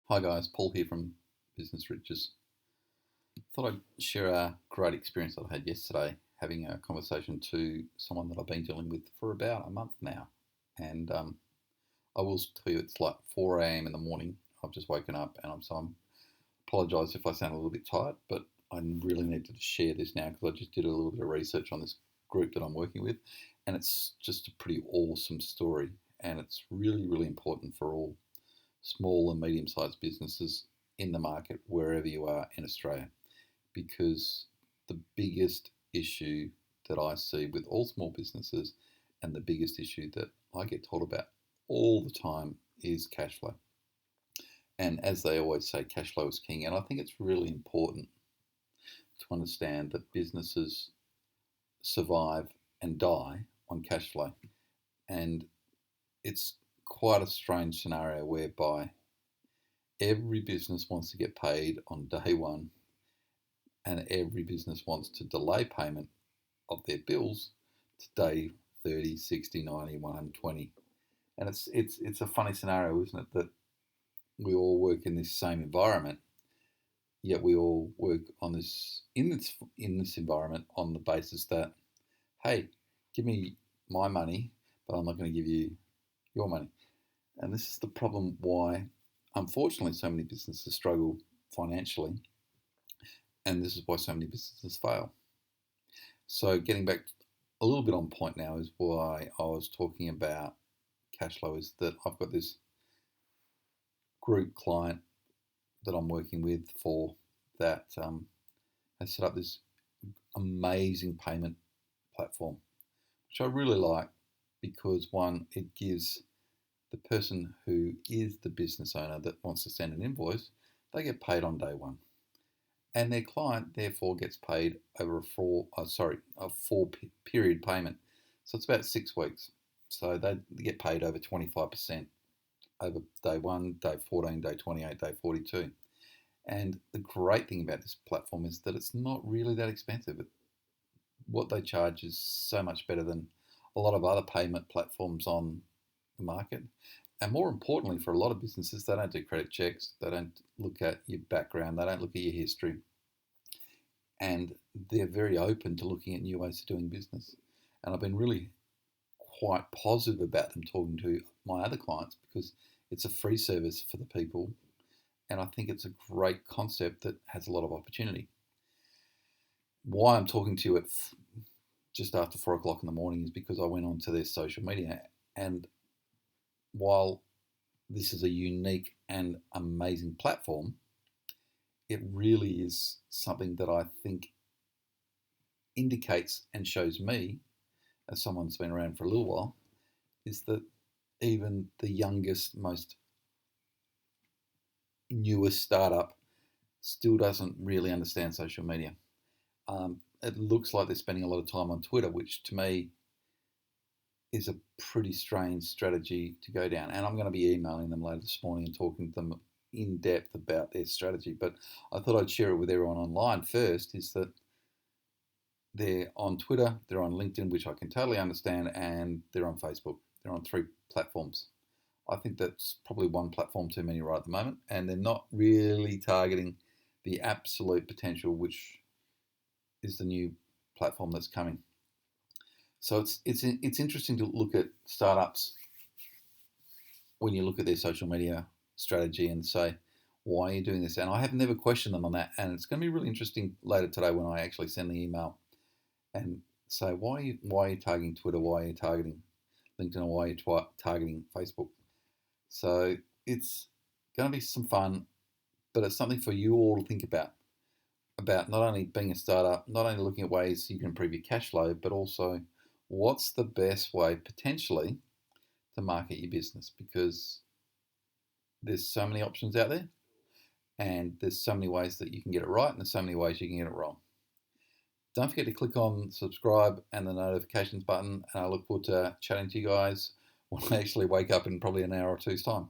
Hi guys, Paul here from Business Riches. Thought I'd share a great experience that I had yesterday having a conversation to someone that I've been dealing with for about a month now. And I will tell you it's like 4 a.m. in the morning. I've just woken up and I'm apologise if I sound a little bit tired, but I really needed to share this now because I just did a little bit of research on this group that I'm working with, and it's just a pretty awesome story, and it's really, really important for all small and medium-sized businesses in the market wherever you are in Australia, because the biggest issue that I see with all small businesses and the biggest issue that I get told about all the time is cash flow. And as they always say, cash flow is king. And I think it's really important to understand that businesses survive and die on cash flow. And it's quite a strange scenario whereby every business wants to get paid on day one, and every business wants to delay payment of their bills to day 30, 60, 90, 120. And it's a funny scenario, isn't it, that we all work in this same environment, yet we all work on this environment on the basis that, hey, give me my money, but I'm not going to give you your money. And this is the problem why, unfortunately, so many businesses struggle financially, and this is why so many businesses fail. So getting back a little bit on point now is why I was talking about cash flow, is that I've got this group client that I'm working with for that has set up this amazing payment platform, which I really like because, one, it gives the person who is the business owner that wants to send an invoice, they get paid on day one. And their client therefore gets paid over a four period payment. So it's about 6 weeks. So they get paid over 25% over day one, day 14, day 28, day 42. And the great thing about this platform is that it's not really that expensive. What they charge is so much better than a lot of other payment platforms on the market. And more importantly, for a lot of businesses, they don't do credit checks, they don't look at your background, they don't look at your history, and they're very open to looking at new ways of doing business. And I've been really quite positive about them talking to my other clients because it's a free service for the people, and I think it's a great concept that has a lot of opportunity. Why I'm talking to you at just after 4 o'clock in the morning is because I went onto their social media, and while this is a unique and amazing platform, it really is something that I think indicates and shows me, as someone that's been around for a little while, is that even the youngest, most newest startup still doesn't really understand social media. It looks like they're spending a lot of time on Twitter, which to me is a pretty strange strategy to go down. And I'm going to be emailing them later this morning and talking to them in depth about their strategy. But I thought I'd share it with everyone online first, is that they're on Twitter, they're on LinkedIn, which I can totally understand, and they're on Facebook. They're on 3 platforms. I think that's probably one platform too many right at the moment, and they're not really targeting the absolute potential, which is the new platform that's coming. So it's interesting to look at startups when you look at their social media strategy and say, why are you doing this? And I have never questioned them on that. And it's going to be really interesting later today when I actually send the email and say, why are you targeting Twitter? Why are you targeting LinkedIn? Or why are you targeting Facebook? So it's going to be some fun, but it's something for you all to think about not only being a startup, not only looking at ways you can improve your cash flow, but also what's the best way potentially to market your business, because there's so many options out there and there's so many ways that you can get it right and there's so many ways you can get it wrong. Don't forget to click on subscribe and the notifications button, and I look forward to chatting to you guys when I actually wake up in probably an hour or two's time.